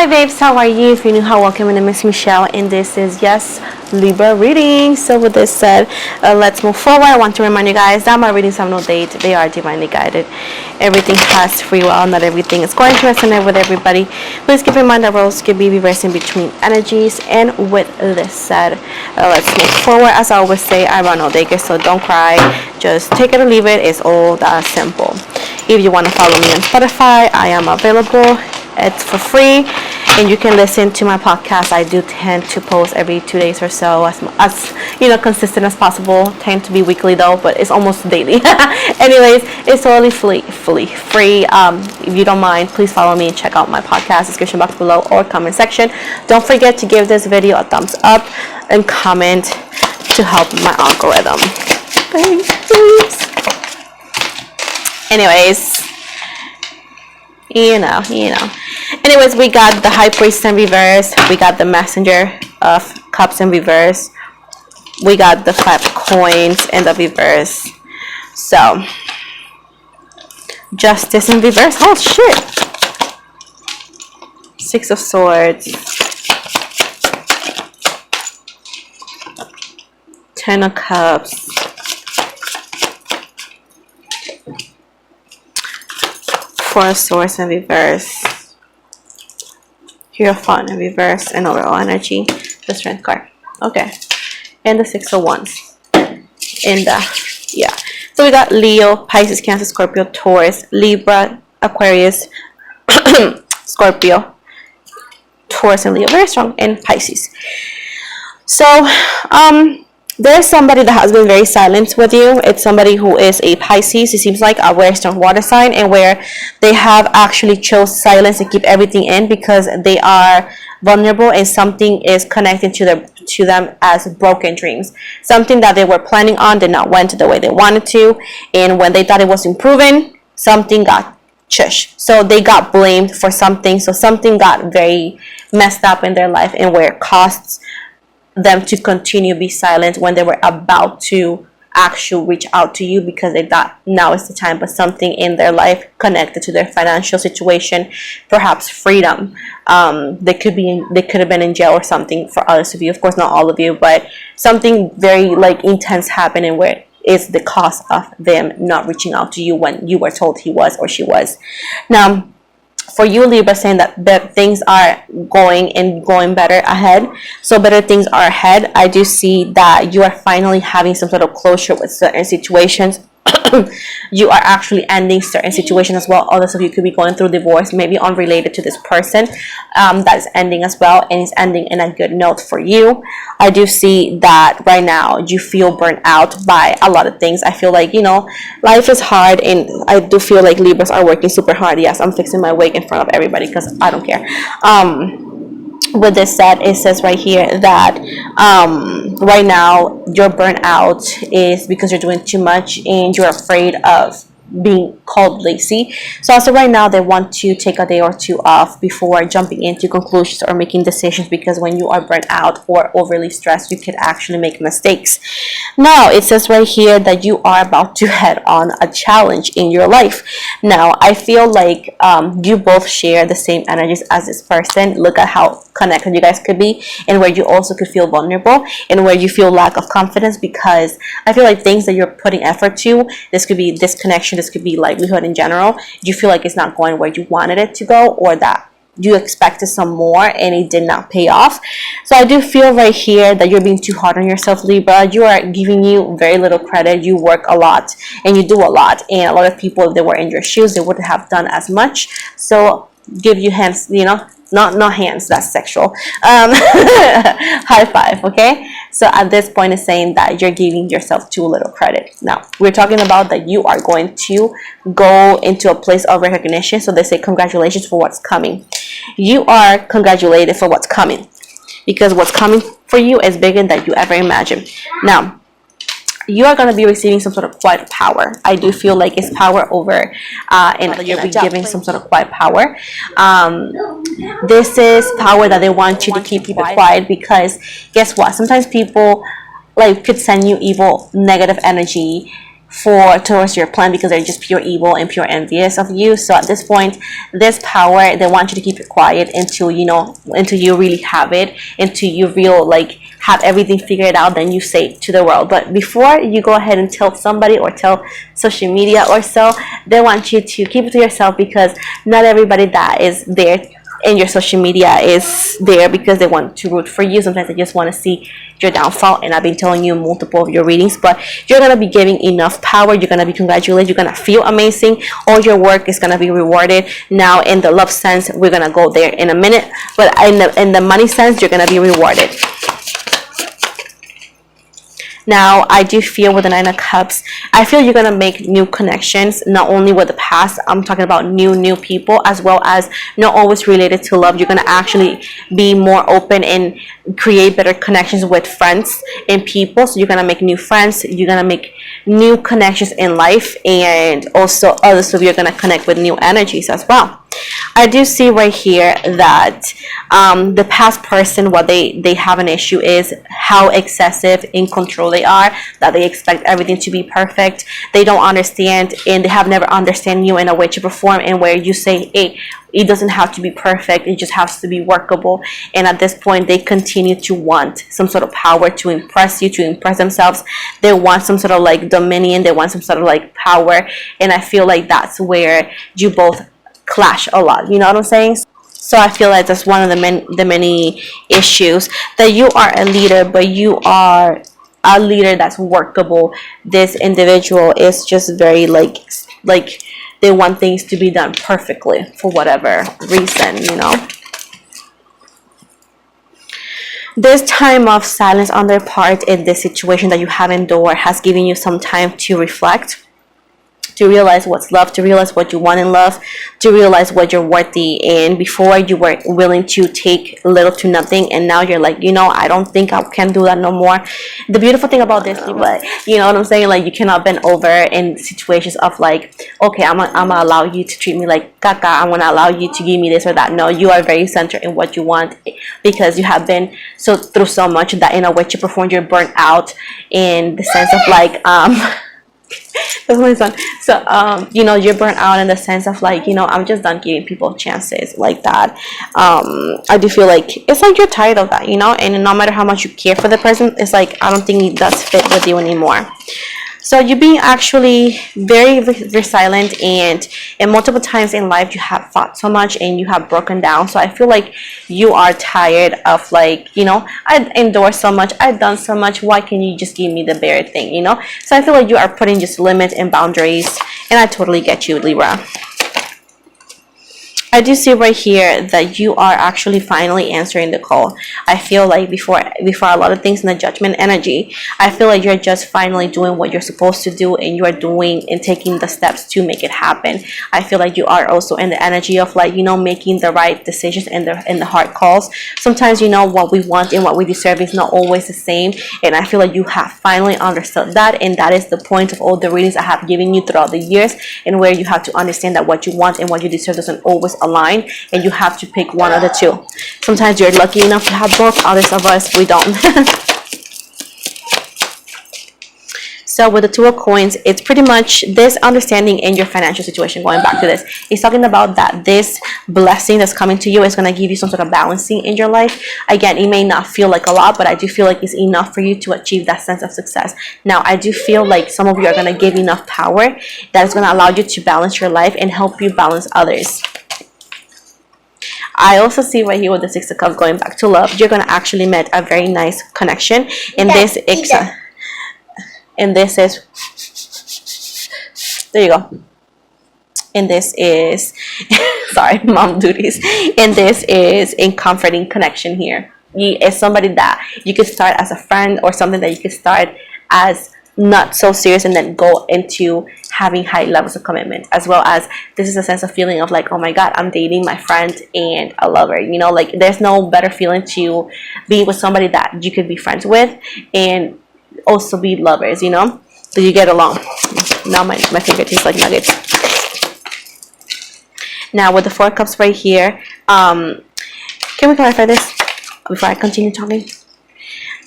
Hi babes, how are you? If you're new, how welcome. My name is Michelle and this is Yes Libra reading. So with this said, let's move forward. I want to remind you guys that my readings have no date. They are divinely guided. Everything has free will. Not everything is going to resonate with everybody. Please keep in mind that roles can be reversing between energies. And with this said, let's move forward. As I always say, I run all day, so don't cry. Just take it or leave it. It's all that simple. If you want to follow me on Spotify, I am available. It's for free and you can listen to my podcast. I do tend to post every 2 days or so, as you know, consistent as possible. Tend to be weekly though, but it's almost daily. Anyways, it's totally free. If you don't mind, please follow me and check out my podcast description box below or comment section. Don't forget to give this video a thumbs up and comment to help my algorithm. Thanks. Anyways, you know. Anyways, we got the High Priest in reverse. We got the Messenger of Cups in reverse. We got the 5 coins in the reverse. So, Justice in reverse. Oh shit! 6 of Swords. 10 of Cups. 4 of Swords in reverse. Hierophant in reverse and overall energy. The Strength card. Okay. And the 6 of Wands. In the, yeah. So we got Leo, Pisces, Cancer, Scorpio, Taurus, Libra, Aquarius, Scorpio, Taurus, and Leo. Very strong. And Pisces. So, there's somebody that has been very silent with you. It's somebody who is a Pisces. It seems like a very strong water sign, and where they have actually chose silence and keep everything in because they are vulnerable and something is connected to them as broken dreams. Something that they were planning on did not went the way they wanted to, and when they thought it was improving, something got shush. So they got blamed for something. So something got very messed up in their life, and where it costs them to continue be silent when they were about to actually reach out to you because they thought now is the time. But something in their life connected to their financial situation, perhaps freedom, they could have been in jail or something for others of you, of course not all of you, but something very like intense happening where it's the cost of them not reaching out to you when you were told he was or she was. Now for you Libra, saying that things are going better ahead. So better things are ahead. I do see that you are finally having some sort of closure with certain situations. You are actually ending certain situations as well. Others of you could be going through divorce, maybe unrelated to this person, that is ending as well, and it's ending in a good note for you. I do see that right now you feel burnt out by a lot of things. I feel like, you know, life is hard, and I do feel like Libras are working super hard. Yes, I'm fixing my wig in front of everybody because I don't care. With this said, it says right here that right now your burnout is because you're doing too much and you're afraid of being called lazy. So also right now they want to take a day or two off before jumping into conclusions or making decisions, because when you are burnt out or overly stressed, you could actually make mistakes. Now it says right here that you are about to head on a challenge in your life. Now I feel like you both share the same energies as this person. Look at how connected you guys could be, and where you also could feel vulnerable, and where you feel lack of confidence, because I feel like things that you're putting effort to, this could be this connection, this could be livelihood in general, you feel like it's not going where you wanted it to go, or that you expected some more and it did not pay off. So I do feel right here that you're being too hard on yourself, Libra. You are giving you very little credit. You work a lot and you do a lot, and a lot of people, if they were in your shoes, they wouldn't have done as much. So give you hands, you know, not hands, that's sexual. High five. Okay, so at this point it's saying that you're giving yourself too little credit. Now we're talking about that you are going to go into a place of recognition. So they say congratulations for what's coming. You are congratulated for what's coming, because what's coming for you is bigger than you ever imagined. Now you are going to be receiving some sort of quiet power. I do feel like it's power over, and you'll be giving some sort of quiet power. This is power that they want you to keep it quiet, because guess what? Sometimes people like could send you evil, negative energy, towards your plan, because they're just pure evil and pure envious of you. So at this point, this power, they want you to keep it quiet until you really have it, until you real like have everything figured out. Then you say it to the world. But before you go ahead and tell somebody or tell social media or so, they want you to keep it to yourself, because not everybody that is there in your social media is there because they want to root for you. Sometimes they just want to see your downfall, and I've been telling you multiple of your readings, but you're going to be giving enough power. You're going to be congratulated. You're going to feel amazing. All your work is going to be rewarded. Now in the love sense, we're going to go there in a minute, but in the money sense, you're going to be rewarded. Now, I do feel with the Nine of Cups, I feel you're going to make new connections, not only with the past. I'm talking about new people, as well as not always related to love. You're going to actually be more open and create better connections with friends and people. So you're going to make new friends. You're going to make new connections in life, and also others of you are going to connect with new energies as well. I do see right here that the past person, what they have an issue is how excessive in control they are, that they expect everything to be perfect. They don't understand, and they have never understand you in a way to perform, and where you say, hey, it doesn't have to be perfect, it just has to be workable. And at this point, they continue to want some sort of power to impress you, to impress themselves. They want some sort of like dominion, they want some sort of like power, and I feel like that's where you both clash a lot. You know what I'm saying? So I feel like that's one of the many issues, that you are a leader, but you are a leader that's workable. This individual is just very like they want things to be done perfectly for whatever reason, you know. This time of silence on their part in this situation that you have endured has given you some time to reflect, to realize what's love, to realize what you want in love, to realize what you're worthy. And before, you were willing to take little to nothing, and now you're like, you know, I don't think I can do that no more. The beautiful thing about this, but you know what I'm saying, like, you cannot bend over in situations of like, okay, I'm gonna allow you to treat me like caca, I'm gonna allow you to give me this or that. No, you are very centered in what you want, because you have been through so much that in a way to perform, you're burnt out in the sense of like that's my son. So you know, you're burnt out in the sense of like, you know, I'm just done giving people chances like that. I do feel like it's like you're tired of that, you know, and no matter how much you care for the person, it's like, I don't think it does fit with you anymore. So you're being actually very resilient, and multiple times in life you have fought so much and you have broken down. So I feel like you are tired of like, you know, I've endured so much, I've done so much, why can't you just give me the bare thing, you know? So I feel like you are putting just limits and boundaries, and I totally get you, Libra. I do see right here that you are actually finally answering the call. I feel like before a lot of things in the judgment energy, I feel like you're just finally doing what you're supposed to do, and you are doing and taking the steps to make it happen. I feel like you are also in the energy of like, you know, making the right decisions and the hard calls. Sometimes, you know, what we want and what we deserve is not always the same, and I feel like you have finally understood that, and that is the point of all the readings I have given you throughout the years, and where you have to understand that what you want and what you deserve doesn't always align, and you have to pick one of the two. Sometimes you're lucky enough to have both, others of us we don't. So with the Two of Coins, it's pretty much this understanding in your financial situation. Going back to this, it's talking about that this blessing that's coming to you is going to give you some sort of balancing in your life. Again, it may not feel like a lot, but I do feel like it's enough for you to achieve that sense of success. Now, I do feel like some of you are going to give enough power that is going to allow you to balance your life and help you balance others. I also see right here with the Six of Cups, going back to love, you're going to actually meet a very nice connection. And this is, there you go. And this is, sorry, mom duties. And this is a comforting connection here. It's somebody that you could start as a friend, or something that you could start as not so serious and then go into having high levels of commitment, as well as this is a sense of feeling of like, oh my god, I'm dating my friend and a lover, you know, like there's no better feeling to be with somebody that you could be friends with and also be lovers, you know, so you get along. Now my finger tastes like nuggets. Now with the Four Cups right here, can we clarify this before I continue talking?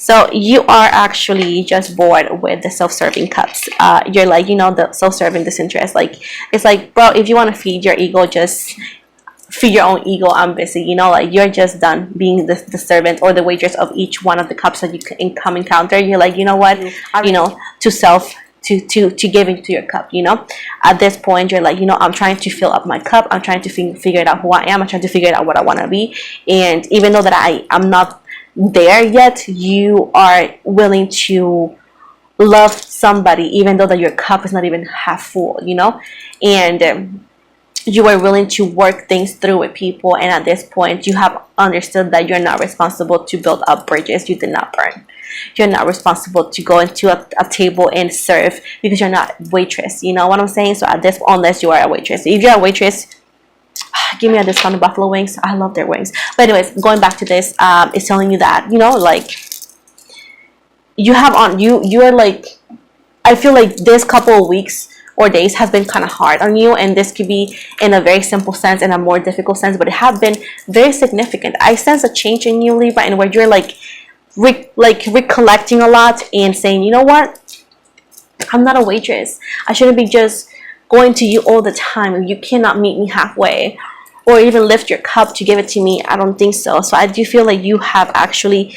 So you are actually just bored with the self-serving cups. You're like, you know, the self-serving disinterest. Like, it's like, bro, if you want to feed your ego, just feed your own ego. I'm busy. You know, like, you're just done being the servant or the waitress of each one of the cups that you come encounter. You're like, you know what, you know, to give into your cup. You know, at this point, you're like, you know, I'm trying to fill up my cup. I'm trying to figure it out who I am. I'm trying to figure it out what I want to be. And even though that I'm not there yet, you are willing to love somebody even though that your cup is not even half full, you know. And you are willing to work things through with people, and at this point you have understood that you're not responsible to build up bridges you did not burn. You're not responsible to go into a table and serve, because you're not waitress, you know what I'm saying. So at this, unless you are a waitress, if you're a waitress, give me a discount on buffalo wings. I love their wings. But anyways, going back to this, it's telling you that, you know, like, you have on you're like, I feel like this couple of weeks or days has been kind of hard on you, and this could be in a very simple sense and a more difficult sense, but it have been very significant. I sense a change in you, Libra, and where you're like recollecting a lot and saying, you know what, I'm not a waitress. I shouldn't be just going to you all the time. You cannot meet me halfway or even lift your cup to give it to me. I don't think so. So I do feel like you have actually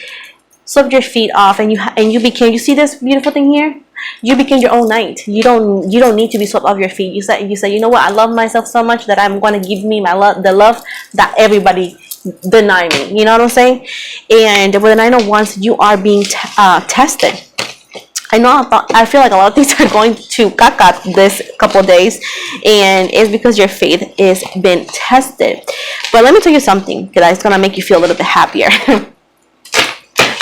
swept your feet off, and you became, you see this beautiful thing here, you became your own knight. You don't need to be swept off your feet. You say, you know what, I love myself so much that I'm going to give me my love, the love that everybody deny me. You know what I'm saying? And with the 9 of Wands, you are being tested. I feel like a lot of things are going to caca this couple of days, and it's because your faith is being tested. But let me tell you something that's gonna make you feel a little bit happier.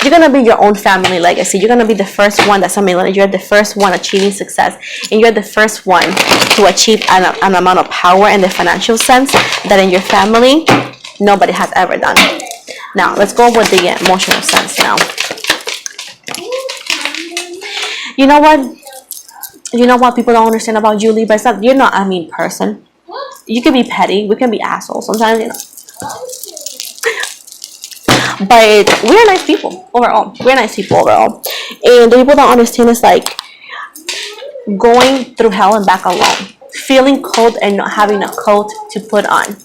You're gonna be your own family legacy. You're gonna be the first one that's a millionaire. You're the first one achieving success, and you're the first one to achieve an amount of power in the financial sense that in your family nobody has ever done. Now let's go with the emotional sense now. You know what people don't understand about you, Libra? It's that you're not a mean person. You can be petty. We can be assholes sometimes, you know. But we're nice people overall. And the people don't understand is like going through hell and back alone. Feeling cold and not having a coat to put on.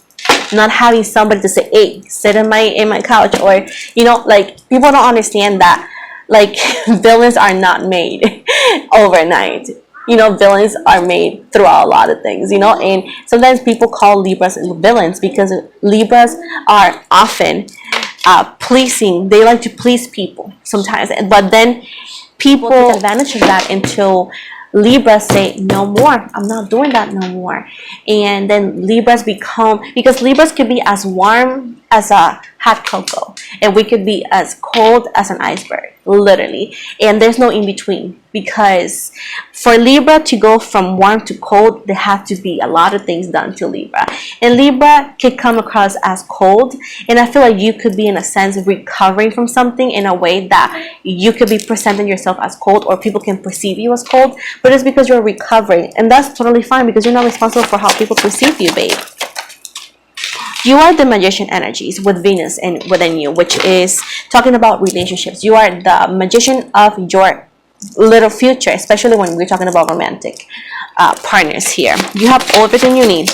Not having somebody to say, hey, sit in my couch. Or, you know, like, people don't understand that, like, villains are not made overnight. You know, villains are made throughout a lot of things, you know. And sometimes people call Libras villains because Libras are often pleasing. They like to please people sometimes, but then people take advantage of that until Libras say, no more, I'm not doing that no more. And then Libras become, because Libras could be as warm as a hot cocoa, and we could be as cold as an iceberg, literally. And there's no in between, because for Libra to go from warm to cold, there have to be a lot of things done to Libra. And Libra could come across as cold, and I feel like you could be, in a sense, recovering from something in a way that you could be presenting yourself as cold, or people can perceive you as cold, but it's because you're recovering, and that's totally fine, because you're not responsible for how people perceive you, babe. You are the magician energies with Venus and within you, which is talking about relationships. You are the magician of your little future, especially when we're talking about romantic partners here. You have everything you need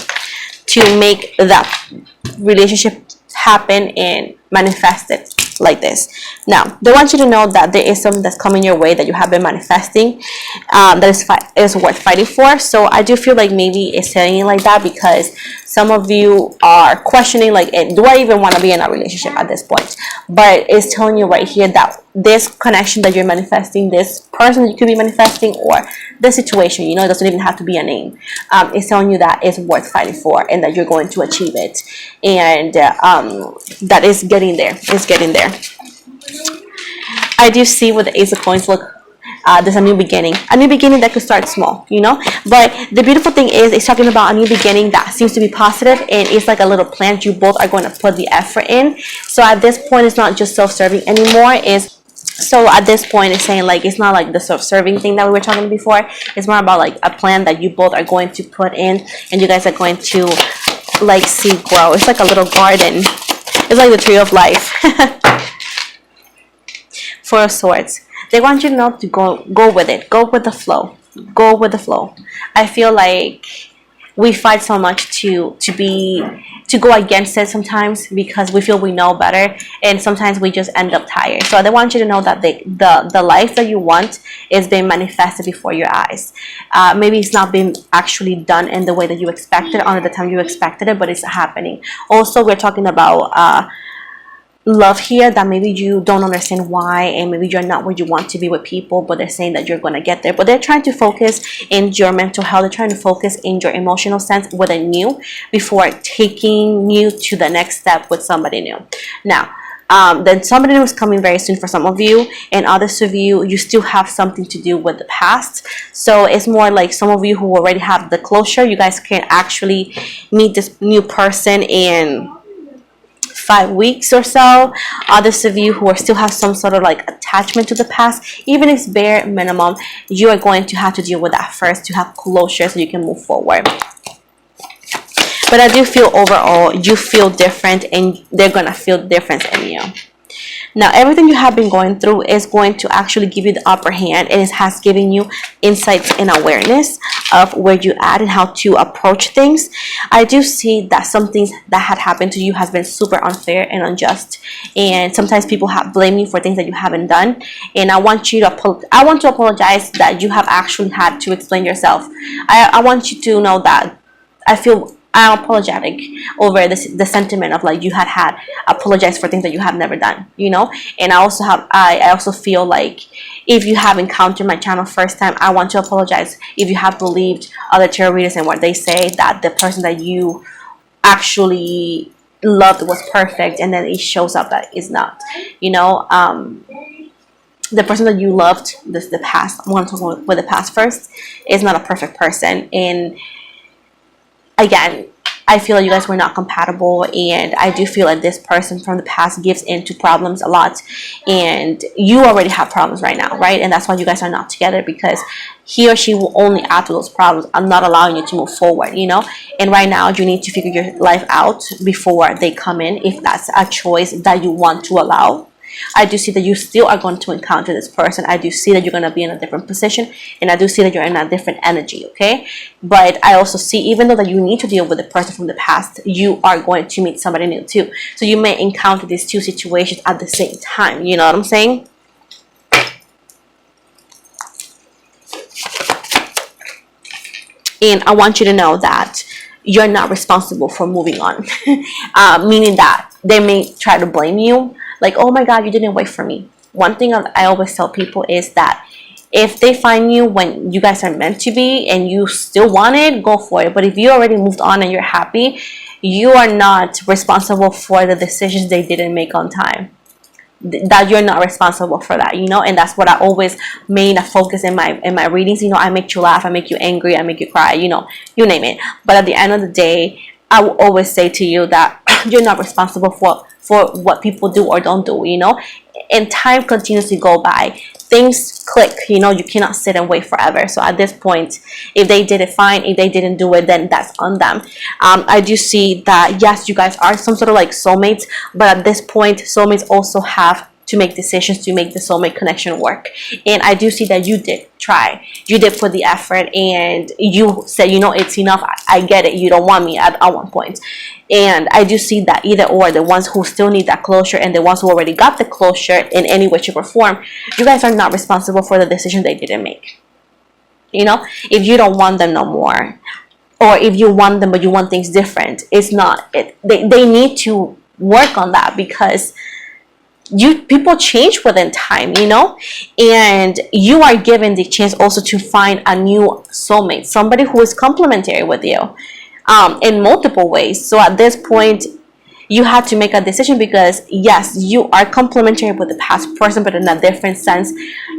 to make that relationship happen and manifest it like this. Now, they want you to know that there is something that's coming your way that you have been manifesting, that is worth fighting for. So I do feel like maybe it's saying it like that because some of you are questioning, like, do I even want to be in a relationship at this point? But it's telling you right here that this connection that you're manifesting, this person that you could be manifesting, or this situation, you know, it doesn't even have to be a name, it's telling you that it's worth fighting for and that you're going to achieve it, and that is getting there. It's getting there. I do see with the Ace of Coins, look, there's a new beginning that could start small, you know. But the beautiful thing is, it's talking about a new beginning that seems to be positive, and it's like a little plant. You both are going to put the effort in. So at this point, it's not just self-serving anymore. So at this point, it's saying, like, it's not like the self-serving thing that we were talking before. It's more about like a plan that you both are going to put in, and you guys are going to like see grow. It's like a little garden. It's like the tree of life. Four of Swords. They want you to know to go with it. Go with the flow. Go with the flow. I feel like we fight so much to go against it sometimes because we feel we know better, and sometimes we just end up tired. So I want you to know that the life that you want is being manifested before your eyes. Maybe it's not being actually done in the way that you expected or at the time you expected it, but it's happening. Also, we're talking about love here, that maybe you don't understand why, and maybe you're not where you want to be with people, but they're saying that you're going to get there. But they're trying to focus in your mental health. They're trying to focus in your emotional sense with a new before taking you to the next step with somebody new. Now, then somebody new is coming very soon for some of you, and others of you, you still have something to do with the past. So it's more like some of you who already have the closure, you guys can actually meet this new person in 5 weeks or so. Others of you who are still have some sort of like attachment to the past, even if it's bare minimum, you are going to have to deal with that first to have closure so you can move forward. But I do feel overall you feel different, and they're gonna feel the difference in you. Now, everything you have been going through is going to actually give you the upper hand, and it has given you insights and awareness of where you at and how to approach things. I do see that some things that had happened to you has been super unfair and unjust, and sometimes people have blamed you for things that you haven't done. And I want to apologize that you have actually had to explain yourself. I want you to know that I'm apologetic over the sentiment of like you had apologized for things that you have never done, you know. And I also feel like if you have encountered my channel first time, I want to apologize if you have believed other tarot readers and what they say, that the person that you actually loved was perfect, and then it shows up that it's not, you know. The person that you loved, the past, I'm going to talk with the past first, is not a perfect person. And again, I feel like you guys were not compatible, and I do feel like this person from the past gives into problems a lot, and you already have problems right now, right? And that's why you guys are not together, because he or she will only add to those problems. I'm not allowing you to move forward, you know. And right now you need to figure your life out before they come in, if that's a choice that you want to allow. I do see that you still are going to encounter this person. I do see that you're going to be in a different position, and I do see that you're in a different energy, okay? But I also see, even though that you need to deal with the person from the past, you are going to meet somebody new too. So you may encounter these two situations at the same time, you know what I'm saying? And I want you to know that you're not responsible for moving on. Meaning that they may try to blame you, like, oh my God, you didn't wait for me. One thing I always tell people is that if they find you when you guys are meant to be and you still want it, go for it. But if you already moved on and you're happy, you are not responsible for the decisions they didn't make on time. That you're not responsible for that, you know. And that's what I always made a focus in my readings. You know, I make you laugh, I make you angry, I make you cry, you know, you name it. But at the end of the day, I will always say to you that you're not responsible for what people do or don't do, you know. And time continues to go by, things click, you know. You cannot sit and wait forever. So at this point, if they did it, fine. If they didn't do it, then that's on them. I do see that yes, you guys are some sort of like soulmates, but at this point, soulmates also have to make decisions to make the soulmate connection work. And I do see that you did try, you did put the effort, and you said, you know, it's enough, I get it, you don't want me at one point. And I do see that either or, the ones who still need that closure and the ones who already got the closure in any way, shape, or form, you guys are not responsible for the decision they didn't make. You know, if you don't want them no more, or if you want them but you want things different, it's not it. They need to work on that, because people change within time, you know. And you are given the chance also to find a new soulmate, somebody who is complementary with you in multiple ways. So at this point, you have to make a decision, because yes, you are complementary with the past person, but in a different sense,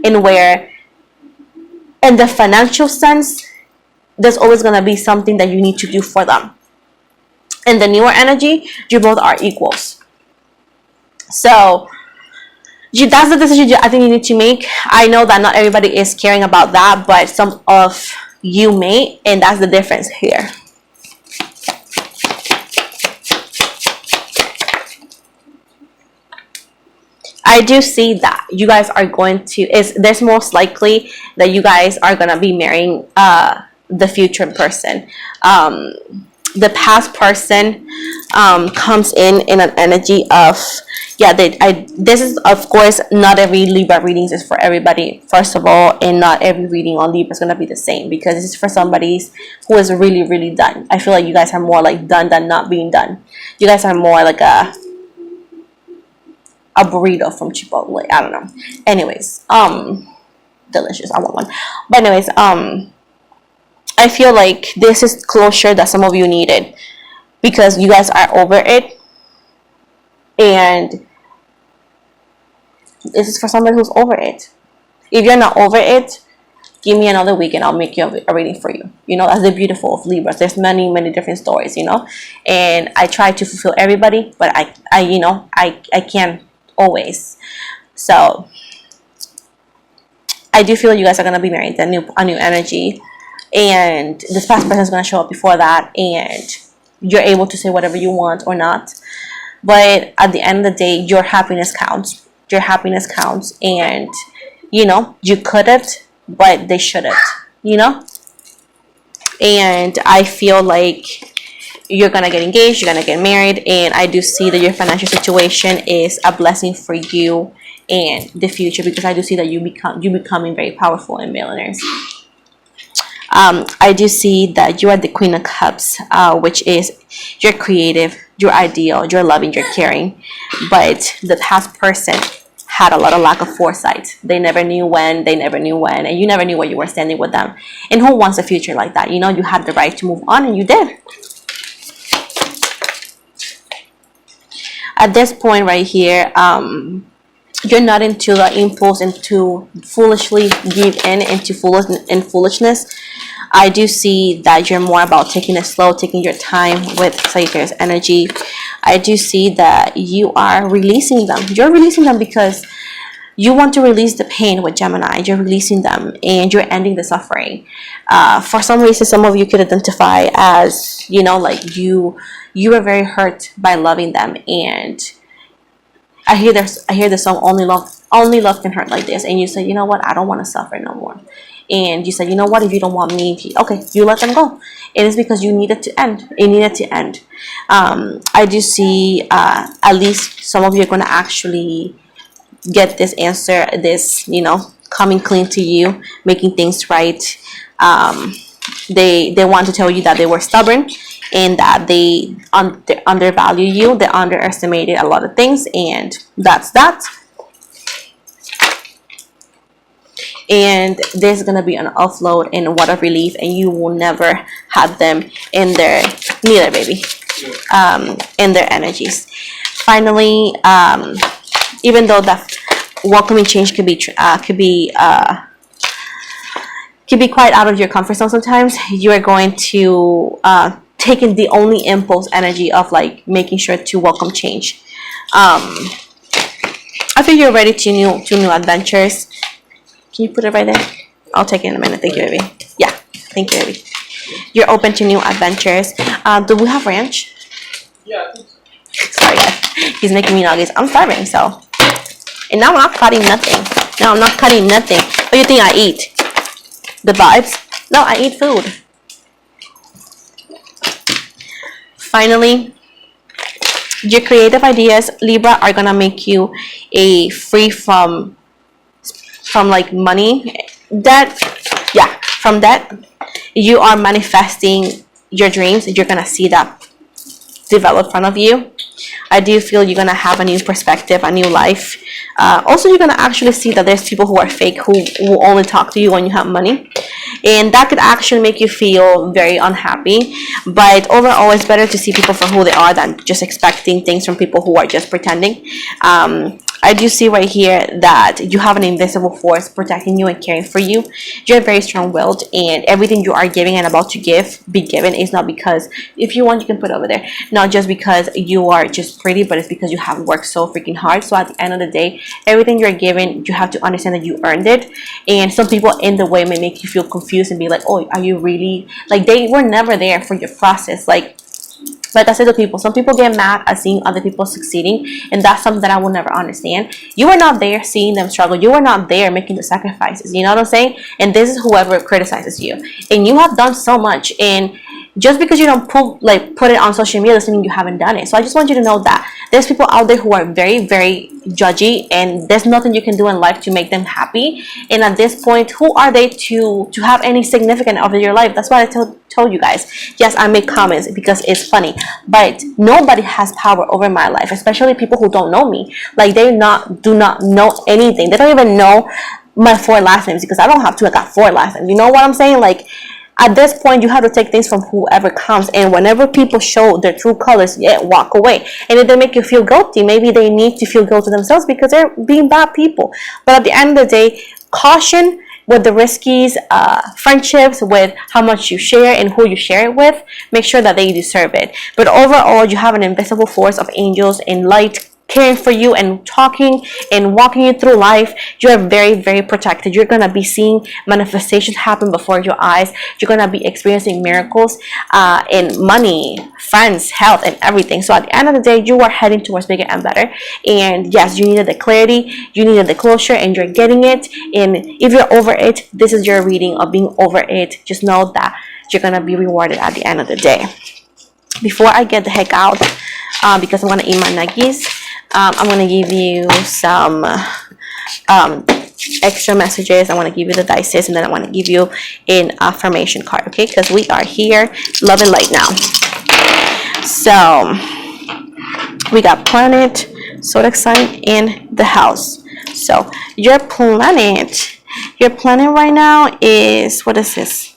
in where in the financial sense, there's always going to be something that you need to do for them. In the newer energy, you both are equals. So that's the decision I think you need to make. I know that not everybody is caring about that, but some of you may, and that's the difference here. I do see that you guys are going to, there's most likely that you guys are going to be marrying the future person. The past person comes in an energy of, yeah, this is, of course, not every Libra readings is for everybody, first of all, and not every reading on Libra is going to be the same, because this is for somebody who is really, really done. I feel like you guys are more like done than not being done. You guys are more like a burrito from Chipotle. I don't know. Anyways, delicious. I want one. But anyways, I feel like this is closure that some of you needed, because you guys are over it, and this is for somebody who's over it. If you're not over it, give me another week and I'll make you a reading for you. You know, that's the beautiful of Libras. There's many, many different stories, you know, and I try to fulfill everybody, but I can't always. So I do feel you guys are gonna be married, a new energy, and this past person is gonna show up before that, and you're able to say whatever you want or not. But at the end of the day, your happiness counts. Your happiness counts, and you know, you couldn't, but they shouldn't, you know. And I feel like you're gonna get engaged, you're gonna get married, and I do see that your financial situation is a blessing for you and the future, because I do see that you becoming very powerful and millionaires. I do see that you are the Queen of Cups, which is you're creative, you're ideal, you're loving, you're caring, but the past person had a lot of lack of foresight. They never knew when, and you never knew where you were standing with them. And who wants a future like that? You know, you had the right to move on, and you did. At this point right here, you're not into the impulse and to foolishly give in into foolishness. I do see that you're more about taking it slow, taking your time with Sagittarius energy. I do see that you are releasing them. You're releasing them because you want to release the pain with Gemini. You're releasing them and you're ending the suffering. For some reason, some of you could identify as, you know, like you were very hurt by loving them, and I hear the song only love can hurt like this, and you say, you know what, I don't want to suffer no more. And you said, you know what, if you don't want me, okay, you let them go. It is because you needed to end. It needed to end. I do see at least some of you are going to actually get this answer, this, you know, coming clean to you, making things right. They want to tell you that they were stubborn and that they undervalue you. They underestimated a lot of things, and that's that. And there's gonna be an offload and what a relief, and you will never have them in their in their energies. Finally, even though that welcoming change could be quite out of your comfort zone sometimes, you are going to take in the only impulse energy of like making sure to welcome change. I think you're ready to new adventures. Can you put it right there? I'll take it in a minute. Thank you, baby. Yeah, thank you, baby. You're open to new adventures. Do we have ranch? Yeah, I think so. Sorry, guys. He's making me nuggets. I'm starving, so. And now I'm not cutting nothing. No, I'm not cutting nothing. What do you think I eat? The vibes? No, I eat food. Finally, your creative ideas, Libra, are gonna make you free from like money, debt. Yeah, from debt. You are manifesting your dreams. You're gonna see that develop in front of you. I do feel you're gonna have a new perspective, a new life. Also, you're gonna actually see that there's people who are fake, who will only talk to you when you have money, and that could actually make you feel very unhappy. But overall, it's better to see people for who they are than just expecting things from people who are just pretending. I do see right here that you have an invisible force protecting you and caring for you. You're very strong-willed, and everything you are giving and about to be given is not because, if you want, you can put it over there, not just because you are just pretty, but it's because you have worked so freaking hard. So at the end of the day, everything you're given, you have to understand that you earned it. And some people in the way may make you feel confused and be like, oh, are you really, like, they were never there for your process. Like, Like I said to people, some people get mad at seeing other people succeeding, and that's something that I will never understand. You are not there seeing them struggle. You are not there making the sacrifices. You know what I'm saying? And this is whoever criticizes you. And you have done so much, and just because you don't put it on social media doesn't mean you haven't done it. So I just want you to know that there's people out there who are very, very judgy, and there's nothing you can do in life to make them happy. And at this point, who are they to have any significance over your life? That's why I told you guys. Yes, I make comments because it's funny, but nobody has power over my life, especially people who don't know me. Like do not know anything. They don't even know my 4 last names, because I don't have 2. I got 4 last names. You know what I'm saying? Like, at this point, you have to take things from whoever comes, and whenever people show their true colors, yeah, walk away. And if they make you feel guilty, maybe they need to feel guilty themselves because they're being bad people. But at the end of the day, caution with the riskies, friendships, with how much you share and who you share it with. Make sure that they deserve it. But overall, you have an invisible force of angels and light caring for you and talking and walking you through life. You are very, very protected. You're gonna be seeing manifestations happen before your eyes. You're gonna be experiencing miracles in money, friends, health, and everything. So at the end of the day, you are heading towards bigger and better. And yes, you needed the clarity, you needed the closure, and you're getting it. And if you're over it, this is your reading of being over it. Just know that you're gonna be rewarded at the end of the day. Before I get the heck out, because I want to eat my nuggies, I'm going to give you some extra messages. I want to give you the dices, and then I want to give you an affirmation card, okay? Because we are here, love and light now. So, we got planet, zodiac sign, in the house. So, your planet right now is, what is this?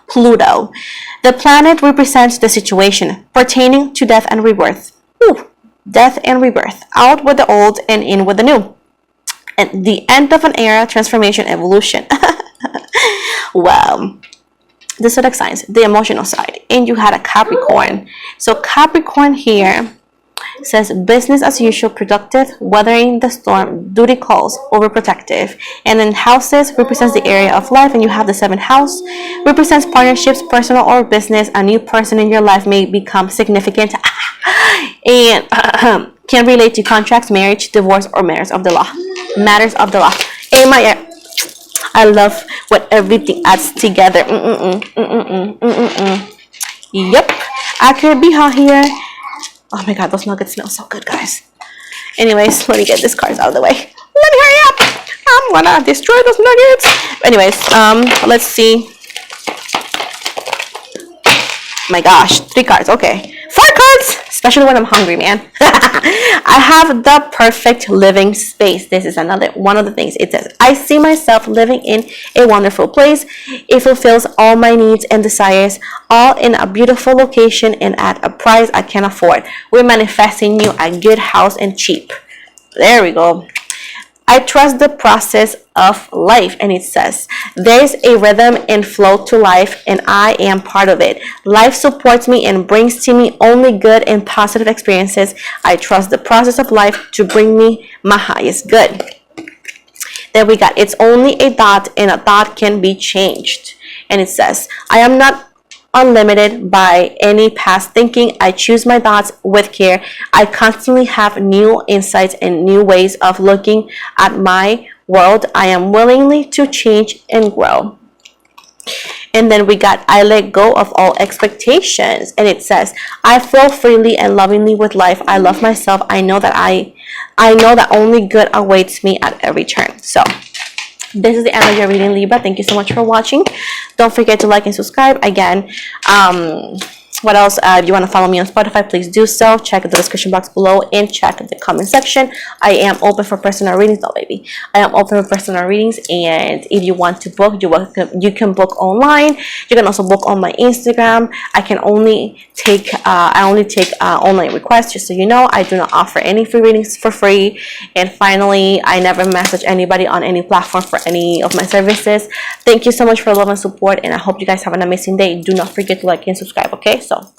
Pluto. The planet represents the situation pertaining to death and rebirth. Ooh, death and rebirth. Out with the old and in with the new. And the end of an era, transformation, evolution. Well, the zodiac signs, the emotional side. And you had a Capricorn. So Capricorn here says business as usual, productive, weathering the storm, duty calls, overprotective. And then houses represents the area of life, and you have the 7th house, represents partnerships, personal or business. A new person in your life may become significant and can relate to contracts, marriage, divorce, or matters of the law. Amen. I love what everything adds together. Yep. Accurate Biha here. Oh my god, those nuggets smell so good, guys. Anyways, let me get these cards out of the way. Let me hurry up. I'm gonna destroy those nuggets. Anyways, let's see. My gosh, 3 cards. Okay, 4 cards, especially when I'm hungry, man. I have the perfect living space. This is another one of the things. It says, I see myself living in a wonderful place. It fulfills all my needs and desires, all in a beautiful location and at a price I can afford. We're manifesting you a good house and cheap. There we go. I trust the process of life, and it says, there's a rhythm and flow to life, and I am part of it. Life supports me and brings to me only good and positive experiences. I trust the process of life to bring me my highest good. Then we got, it's only a thought, and a thought can be changed. And it says, I am not unlimited by any past thinking. I choose my thoughts with care. I constantly have new insights and new ways of looking at my world. I am willingly to change and grow. And then we got, I let go of all expectations. And it says, I flow freely and lovingly with life. I love myself. I know that only good awaits me at every turn. So this is the end of your reading, Libra. Thank you so much for watching. Don't forget to like and subscribe. Again, what else? If you want to follow me on Spotify, please do so. Check the description box below and check the comment section. I am open for personal readings. No, baby. I am open for personal readings, and if you want to book, you can book online. You can also book on my Instagram. I only take online requests, just so you know. I do not offer any free readings for free. And finally, I never message anybody on any platform for any of my services. Thank you so much for love and support, and I hope you guys have an amazing day. Do not forget to like and subscribe, okay? So